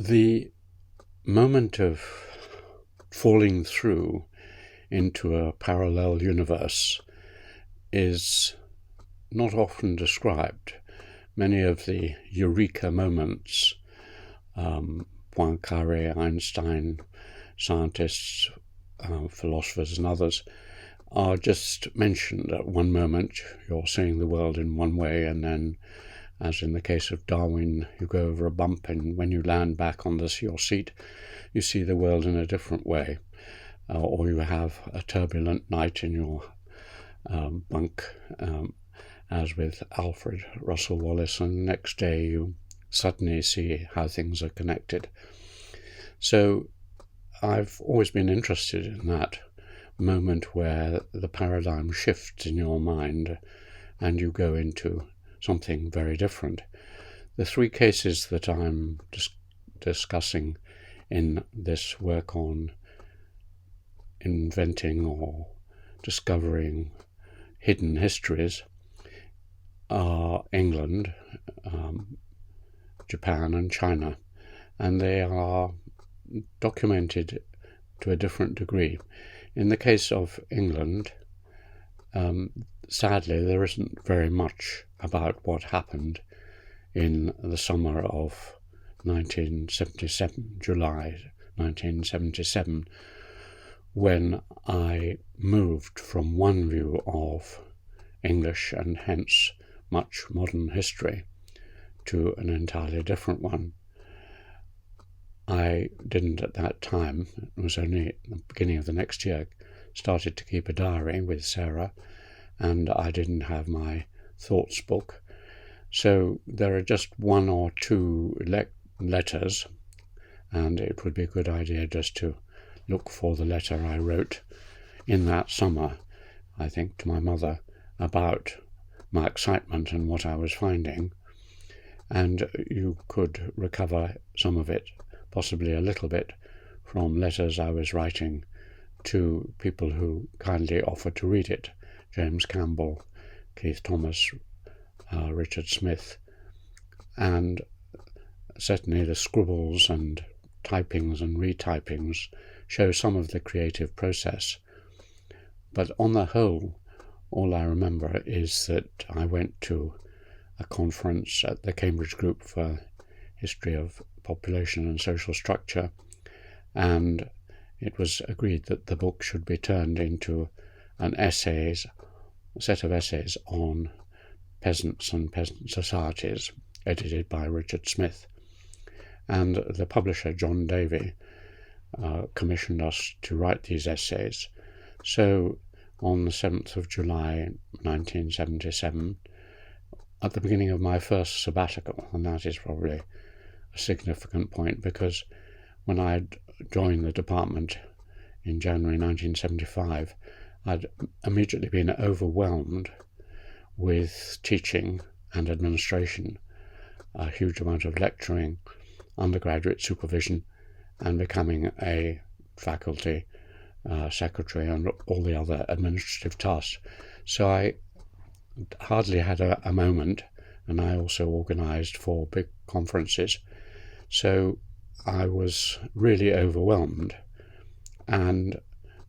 The moment of falling through into a parallel universe is not often described. Many of the eureka moments, Poincaré, Einstein, scientists, philosophers and others, are just mentioned. At one moment you're seeing the world in one way, and then, as in the case of Darwin, you go over a bump, and when you land back on your seat, you see the world in a different way. Or you have a turbulent night in your bunk, as with Alfred Russel Wallace, and the next day you suddenly see how things are connected. So I've always been interested in that moment where the paradigm shifts in your mind and you go into something very different. The three cases that I'm discussing in this work on inventing or discovering hidden histories are England, Japan and China, and they are documented to a different degree. In the case of England, sadly there isn't very much about what happened in the summer of 1977, July 1977, when I moved from one view of English and hence much modern history to an entirely different one. I didn't at that time, it was only at the beginning of the next year, started to keep a diary with Sarah, and I didn't have my thoughts book. So there are just one or two letters, and it would be a good idea just to look for the letter I wrote in that summer, I think, to my mother about my excitement and what I was finding, and you could recover some of it, possibly a little bit, from letters I was writing to people who kindly offered to read it: James Campbell, Keith Thomas, Richard Smith, and certainly the scribbles and typings and retypings show some of the creative process. But on the whole, all I remember is that I went to a conference at the Cambridge Group for History of Population and Social Structure, and it was agreed that the book should be turned into a set of essays on peasants and peasant societies, edited by Richard Smith. And the publisher, John Davy, commissioned us to write these essays. So on the 7th of July 1977, at the beginning of my first sabbatical, and that is probably a significant point, because when I'd joined the department in January 1975, I'd immediately been overwhelmed with teaching and administration, a huge amount of lecturing, undergraduate supervision, and becoming a faculty secretary and all the other administrative tasks. So I hardly had a moment, and I also organised 4 big conferences. So I was really overwhelmed, and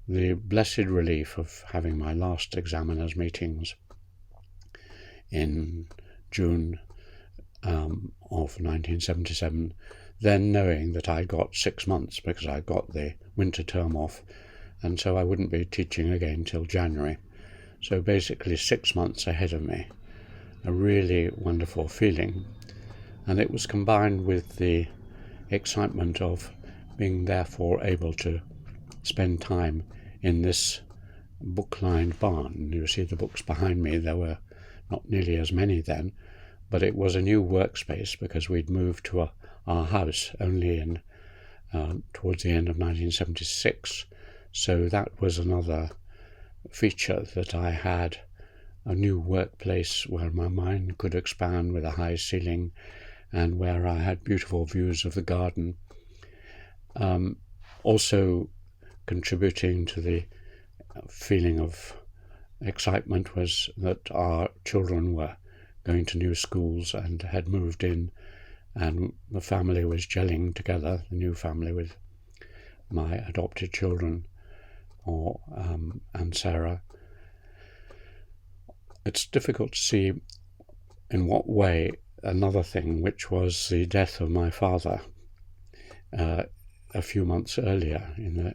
the blessed relief of having my last examiners meetings in June of 1977, then knowing that I got 6 months because I got the winter term off, and so I wouldn't be teaching again till January. So basically 6 months ahead of me, a really wonderful feeling. And it was combined with the excitement of being therefore able to spend time in this book-lined barn. You see the books behind me. There were not nearly as many then, but it was a new workspace because we'd moved to our house only in towards the end of 1976. So that was another feature, that I had a new workplace where my mind could expand with a high ceiling and where I had beautiful views of the garden. Also contributing to the feeling of excitement was that our children were going to new schools and had moved in and the family was gelling together, the new family with my adopted children and Sarah. It's difficult to see in what way another thing, which was the death of my father a few months earlier in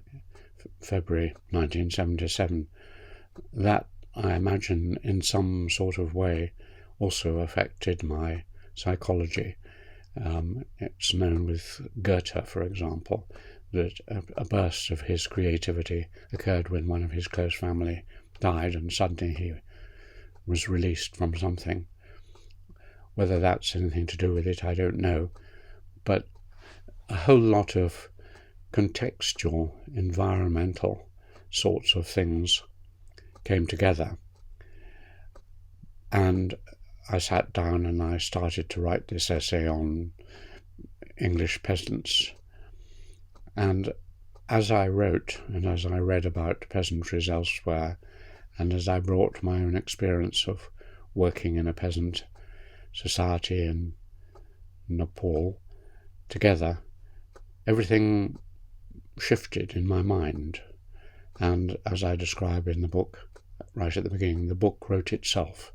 February 1977, that I imagine in some sort of way also affected my psychology. It's known with Goethe, for example, that a burst of his creativity occurred when one of his close family died, and suddenly he was released from something. Whether that's anything to do with it, I don't know. But a whole lot of contextual, environmental sorts of things came together. And I sat down and I started to write this essay on English peasants. And as I wrote, and as I read about peasantries elsewhere, and as I brought my own experience of working in a peasant society in Nepal together, everything shifted in my mind. And as I describe in the book, right at the beginning, the book wrote itself.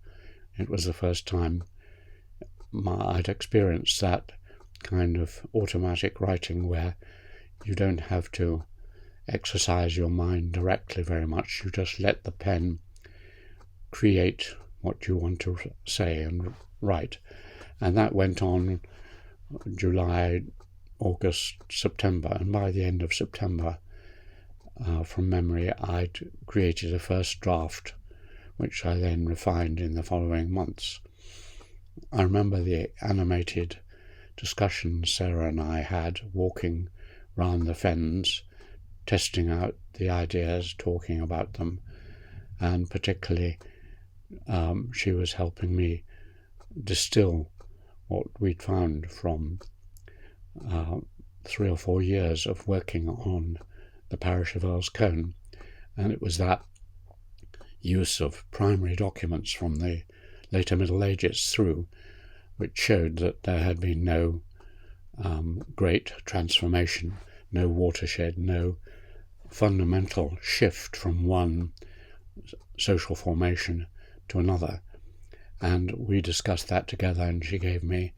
It was the first time I'd experienced that kind of automatic writing where you don't have to exercise your mind directly very much. You just let the pen create what you want to say and write. And that went on July, August, September. And by the end of September, from memory, I'd created a first draft, which I then refined in the following months. I remember the animated discussions Sarah and I had walking round the fens, testing out the ideas, talking about them, and particularly she was helping me distill what we'd found from 3 or 4 years of working on the parish of Earl's Cone. And it was that use of primary documents from the later Middle Ages through, which showed that there had been no great transformation, no watershed, no fundamental shift from one social formation to another. And we discussed that together, and she gave me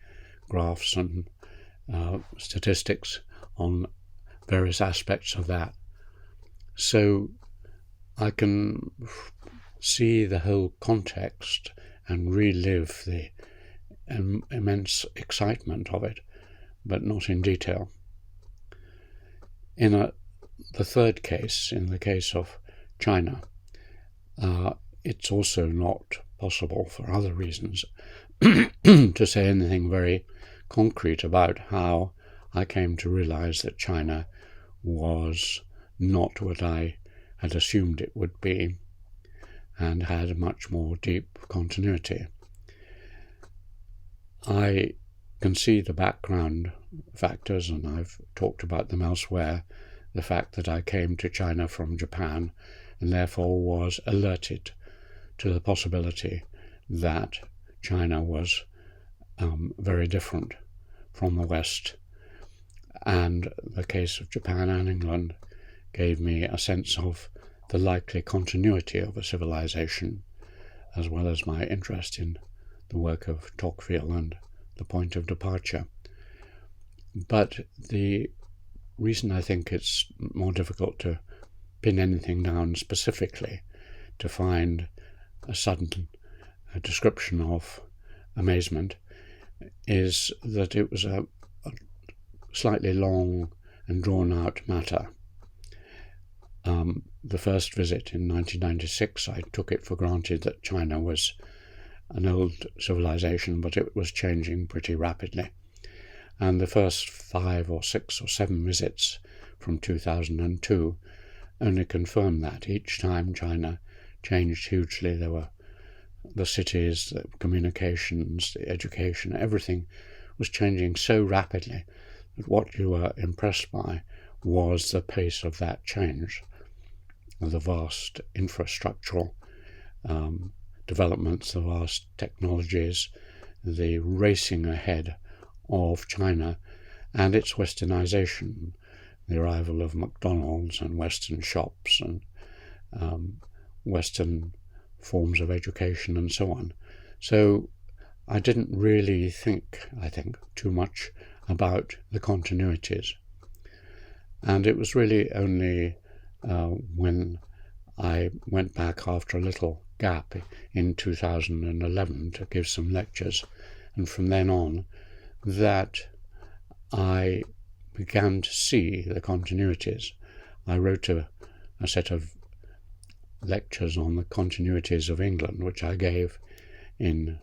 graphs and statistics on various aspects of that. So I can see the whole context and relive the immense excitement of it, but not in detail. In the third case, in the case of China, it's also not possible, for other reasons, to say anything very concrete about how I came to realize that China was not what I had assumed it would be, and had a much more deep continuity. I can see the background factors, and I've talked about them elsewhere, the fact that I came to China from Japan and therefore was alerted to the possibility that China was very different from the West. And the case of Japan and England gave me a sense of the likely continuity of a civilization, as well as my interest in the work of Tocqueville and the point of departure. But the reason I think it's more difficult to pin anything down specifically, to find a sudden description of amazement, is that it was a slightly long and drawn-out matter. The first visit in 1996, I took it for granted that China was an old civilization, but it was changing pretty rapidly. And the first 5 or 6 or 7 visits from 2002 only confirmed that. Each time China changed hugely. There were the cities, the communications, the education, everything was changing so rapidly that what you were impressed by was the pace of that change, the vast infrastructural developments, the vast technologies, the racing ahead of China and its westernization, the arrival of McDonald's and Western shops and Western forms of education and so on. So I didn't really think too much about the continuities. And it was really only when I went back after a little gap in 2011 to give some lectures, and from then on, that I began to see the continuities. I wrote a set of lectures on the continuities of England, which I gave in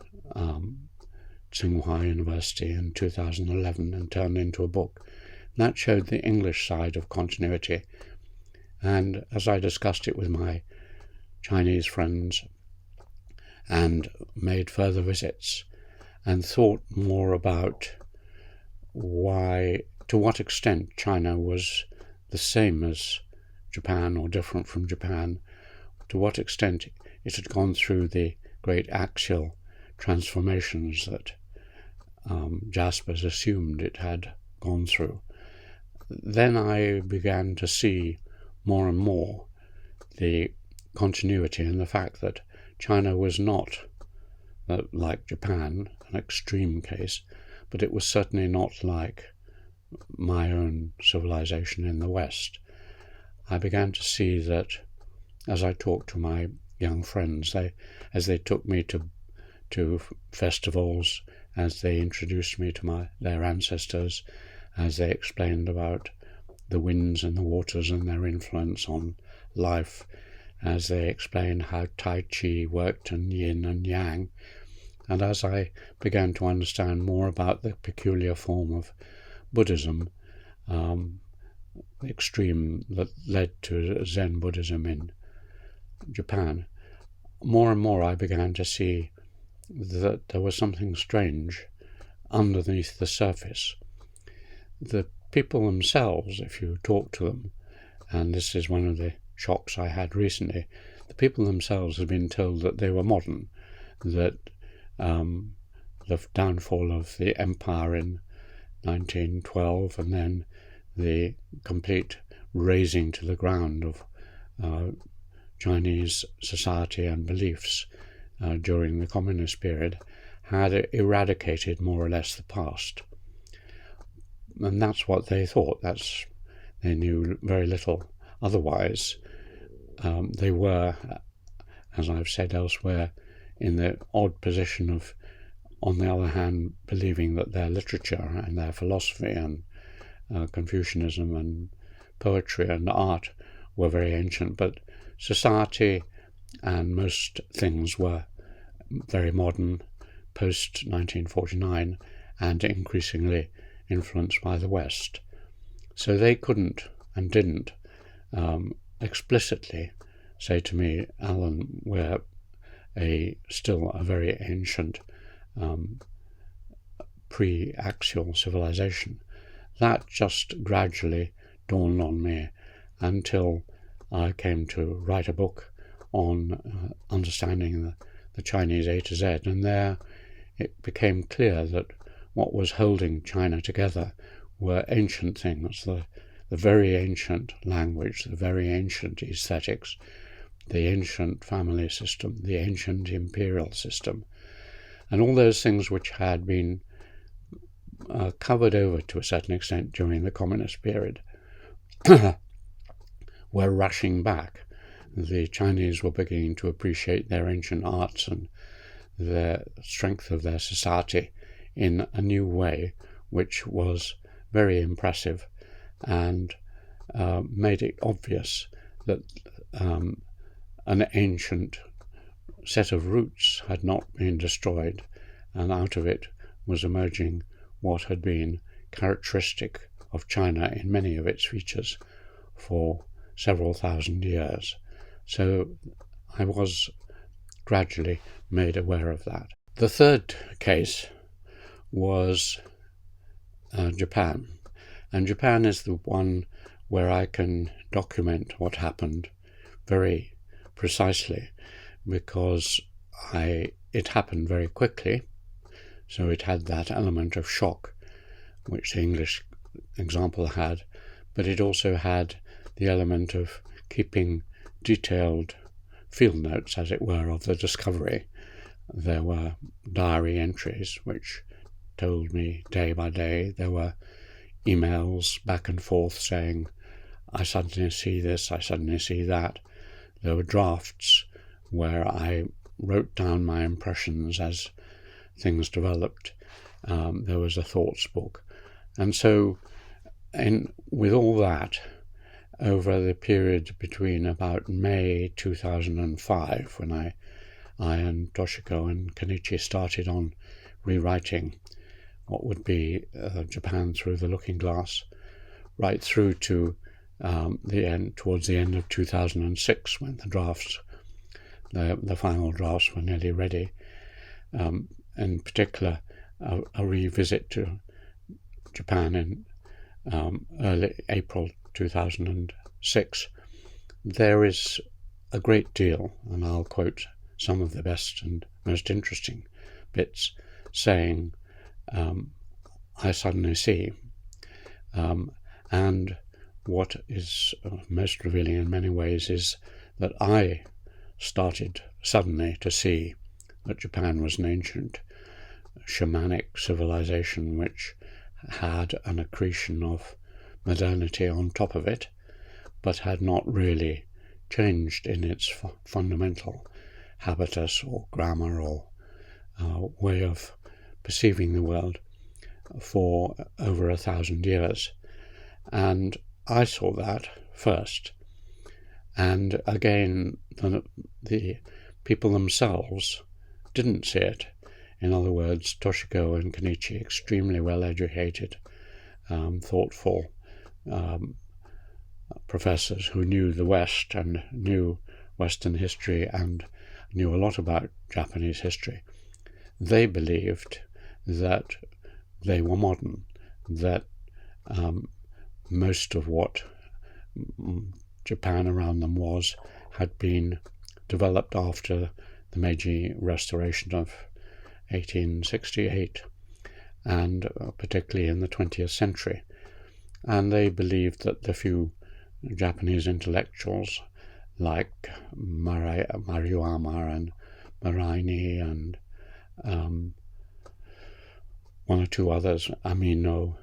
Tsinghua University in 2011 and turned into a book. That showed the English side of continuity. And as I discussed it with my Chinese friends and made further visits and thought more about to what extent China was the same as Japan or different from Japan, to what extent it had gone through the great axial transformations that Jaspers assumed it had gone through. Then I began to see more and more the continuity in the fact that China was not, like Japan, an extreme case, but it was certainly not like my own civilization in the West. I began to see that as I talked to my young friends, as they took me to festivals, as they introduced me to their ancestors, as they explained about the winds and the waters and their influence on life, as they explained how Tai Chi worked and yin and yang, and as I began to understand more about the peculiar form of Buddhism, the extreme that led to Zen Buddhism in Japan, more and more I began to see that there was something strange underneath the surface. The people themselves, if you talk to them, and this is one of the shocks I had recently, the people themselves had been told that they were modern, that the downfall of the empire in 1912 and then the complete razing to the ground of Chinese society and beliefs during the communist period had eradicated more or less the past. And that's what they thought. They knew very little otherwise. They were, as I've said elsewhere, in the odd position of, on the other hand, believing that their literature and their philosophy and Confucianism and poetry and art were very ancient, but society and most things were very modern, post-1949, and increasingly influenced by the West. So they couldn't and didn't explicitly say to me, Alan, we're still a very ancient pre-axial civilization. That just gradually dawned on me until I came to write a book on understanding the Chinese A to Z, and there it became clear that what was holding China together were ancient things, the very ancient language, the very ancient aesthetics, the ancient family system, the ancient imperial system, and all those things which had been covered over to a certain extent during the communist period were rushing back. The Chinese were beginning to appreciate their ancient arts and the strength of their society in a new way, which was very impressive and made it obvious that an ancient set of roots had not been destroyed, and out of it was emerging what had been characteristic of China in many of its features for several thousand years. So I was gradually made aware of that. The third case was Japan, and Japan is the one where I can document what happened very precisely, because it happened very quickly, so it had that element of shock which the English example had, but it also had the element of keeping detailed field notes, as it were, of the discovery. There were diary entries which told me day by day. There were emails back and forth saying, I suddenly see this, I suddenly see that. There were drafts where I wrote down my impressions as things developed. There was a thoughts book. And so with all that, over the period between about May 2005, when I and Toshiko and Kenichi started on rewriting what would be Japan Through the Looking Glass, right through to towards the end of 2006, when the final drafts were nearly ready. In particular, a revisit to Japan in early April 2006. There is a great deal, and I'll quote some of the best and most interesting bits, saying, I suddenly see. And what is most revealing in many ways is that I started suddenly to see that Japan was an ancient shamanic civilization which had an accretion of modernity on top of it, but had not really changed in its fundamental habitus or grammar or way of perceiving the world for over 1,000 years. And I saw that first. And again, the people themselves didn't see it. In other words, Toshiko and Kenichi, extremely well-educated, thoughtful professors who knew the West and knew Western history and knew a lot about Japanese history. They believed that they were modern, that most of what Japan around them had been developed after the Meiji Restoration of 1868, and particularly in the 20th century. And they believed that the few Japanese intellectuals like Maruyama and Maraini and one or two others, Amino,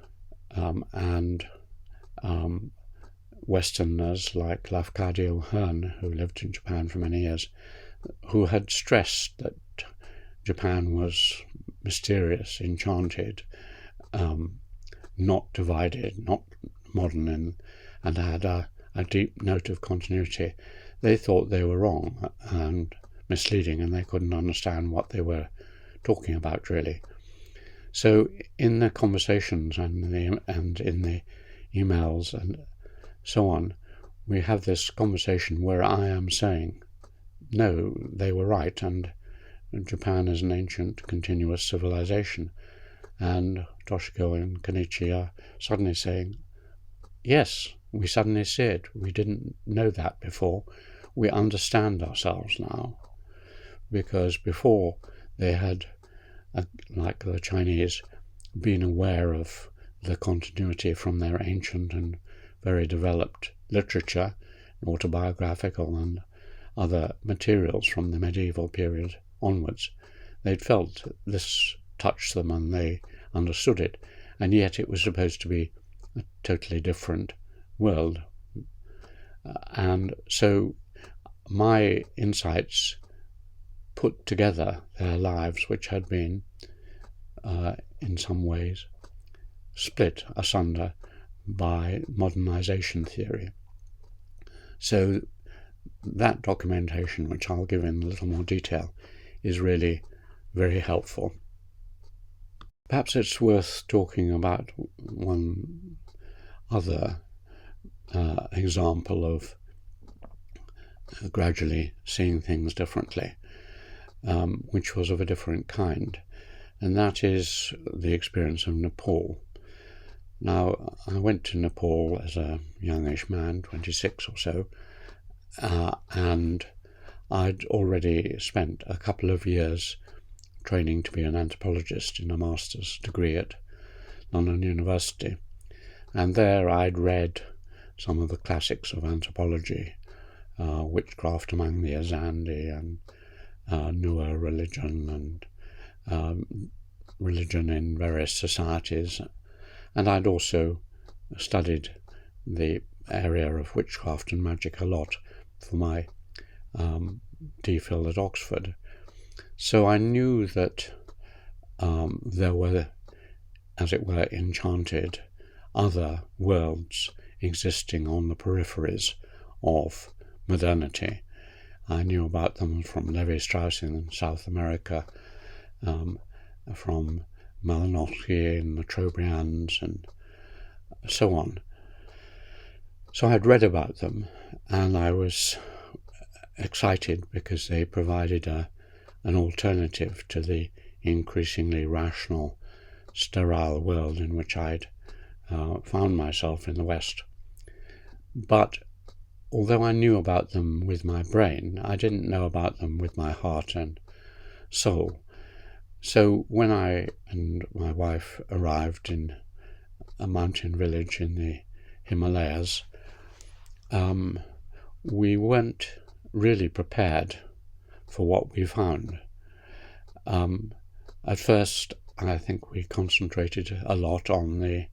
and Westerners like Lafcadio Hearn, who lived in Japan for many years, who had stressed that Japan was mysterious, enchanted, not divided, not modern, and had a deep note of continuity. They thought they were wrong and misleading, and they couldn't understand what they were talking about, really. So in the conversations and in the emails and so on, we have this conversation where I am saying, no, they were right, and Japan is an ancient, continuous civilization. And Toshiko and Kenichi are suddenly saying, yes, we suddenly see it. We didn't know that before. We understand ourselves now. Because before they had, like the Chinese, been aware of the continuity from their ancient and very developed literature, autobiographical and other materials from the medieval period onwards. They'd felt this touched them and they understood it, and yet it was supposed to be a totally different world. And so my insights put together their lives, which had been, in some ways, split asunder by modernization theory. So that documentation, which I'll give in a little more detail, is really very helpful. Perhaps it's worth talking about one other example of gradually seeing things differently, which was of a different kind, and that is the experience of Nepal. Now, I went to Nepal as a youngish man, 26 or so, and I'd already spent a couple of years training to be an anthropologist in a master's degree at London University. And there I'd read some of the classics of anthropology, Witchcraft Among the Azandi, and Nuer religion, and religion in various societies. And I'd also studied the area of witchcraft and magic a lot for my DPhil at Oxford. So I knew that there were, as it were, enchanted other worlds existing on the peripheries of modernity. I knew about them from Levi-Strauss in South America, from Malinowski in the Trobriands, and so on. So I'd read about them, and I was excited because they provided an alternative to the increasingly rational, sterile world in which I'd found myself in the West. But although I knew about them with my brain, I didn't know about them with my heart and soul. So when I and my wife arrived in a mountain village in the Himalayas, we weren't really prepared for what we found. At first, I think we concentrated a lot on the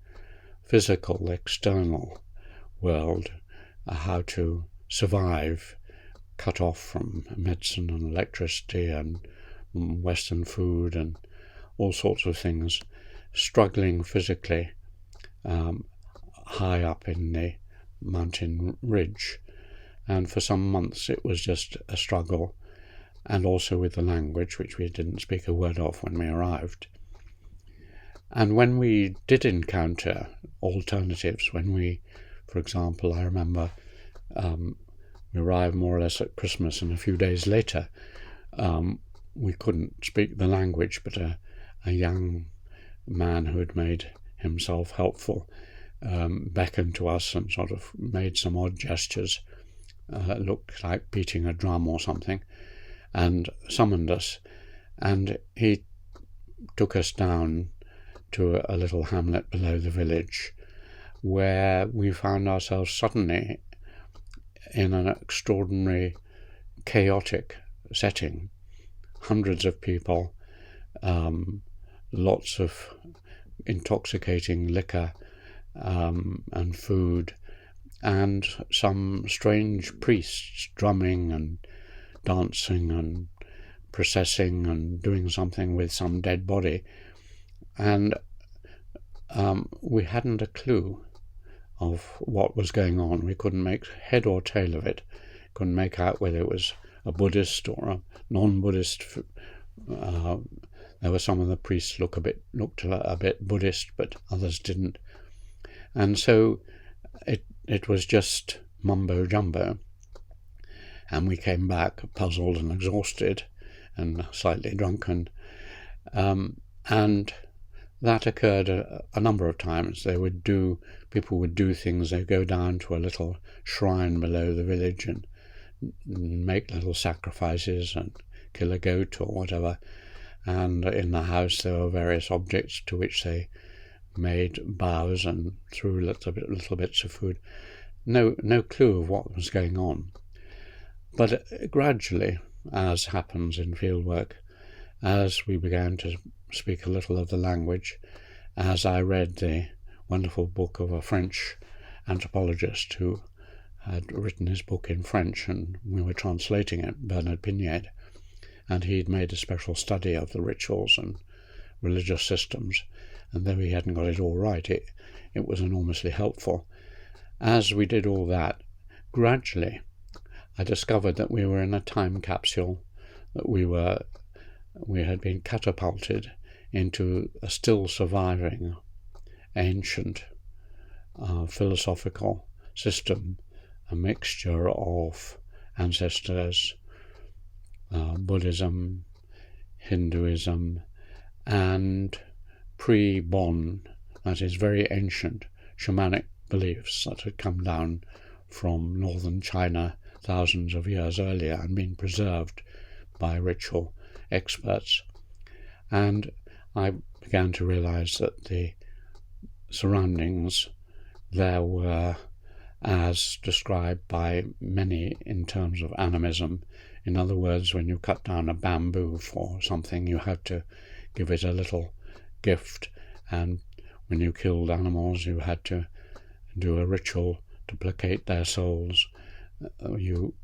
physical, external world, how to survive, cut off from medicine and electricity and Western food and all sorts of things, struggling physically high up in the mountain ridge. And for some months it was just a struggle, and also with the language, which we didn't speak a word of when we arrived. And when we did encounter alternatives, when we, for example, I remember we arrived more or less at Christmas, and a few days later we couldn't speak the language, but a young man who had made himself helpful beckoned to us and sort of made some odd gestures, looked like beating a drum or something, and summoned us. And he took us down to a little hamlet below the village, where we found ourselves suddenly in an extraordinary, chaotic setting. Hundreds of people, lots of intoxicating liquor and food, and some strange priests drumming and dancing and processing and doing something with some dead body. And we hadn't a clue of what was going on. We couldn't make head or tail of it. Couldn't make out whether it was a Buddhist or a non-Buddhist. There were some of the priests looked a bit Buddhist, but others didn't. And so it was just mumbo jumbo. And we came back puzzled and exhausted and slightly drunken. And that occurred a number of times. People would do things. They'd go down to a little shrine below the village and make little sacrifices and kill a goat or whatever. And in the house there were various objects to which they made bows and threw little bits of food. No clue of what was going on. But gradually, as happens in fieldwork, as we began to speak a little of the language, as I read the wonderful book of a French anthropologist who had written his book in French, and we were translating it, Bernard Pignard, and he'd made a special study of the rituals and religious systems, and though he hadn't got it all right, it was enormously helpful. As we did all that, gradually I discovered that we were in a time capsule, that we had been catapulted into a still surviving ancient philosophical system, a mixture of ancestors, Buddhism, Hinduism, and pre-Bon, that is very ancient shamanic beliefs that had come down from northern China thousands of years earlier and been preserved by ritual experts. And I began to realize that the surroundings there were, as described by many in terms of animism. In other words, when you cut down a bamboo for something, you had to give it a little gift, and when you killed animals, you had to do a ritual to placate their souls. You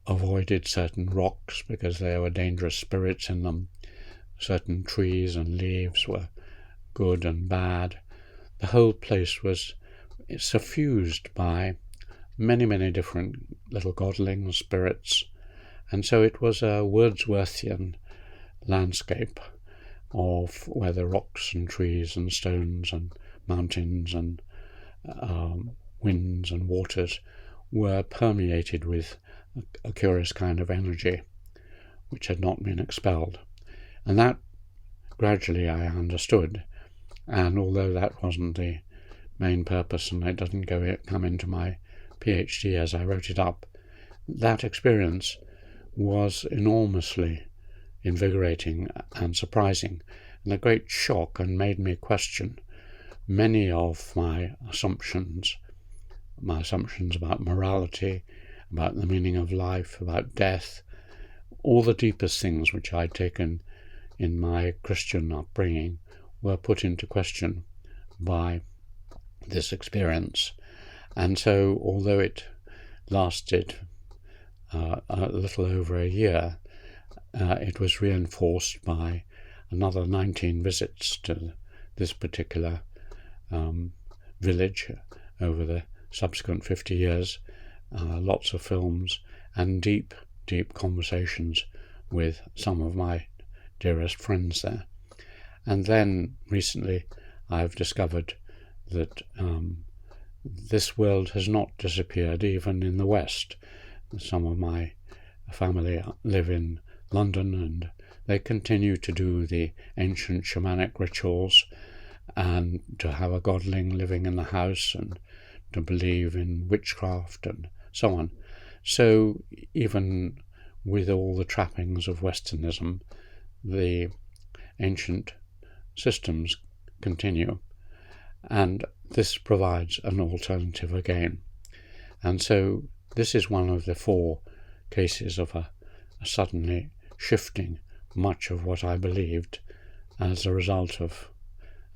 avoided certain rocks because there were dangerous spirits in them. Certain trees and leaves were good and bad. The whole place was suffused by many, many different little godlings, spirits, and so it was a Wordsworthian landscape of where the rocks and trees and stones and mountains and winds and waters were permeated with a curious kind of energy which had not been expelled. And that gradually I understood, and although that wasn't the main purpose and it doesn't come into my PhD as I wrote it up, that experience was enormously invigorating and surprising, and a great shock, and made me question many of my assumptions about morality, about the meaning of life, about death, all the deepest things which I'd taken in my Christian upbringing were put into question by this experience. And so, although it lasted a little over a year, it was reinforced by another 19 visits to this particular village over the subsequent 50 years, lots of films, and deep, deep conversations with some of my dearest friends there. And then recently I've discovered that this world has not disappeared even in the West. Some of my family live in London, and they continue to do the ancient shamanic rituals and to have a godling living in the house and to believe in witchcraft and so on. So even with all the trappings of Westernism, the ancient systems continue, and this provides an alternative again. And so this is one of the 4 cases of a suddenly shifting much of what I believed as a result of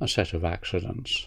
a set of accidents.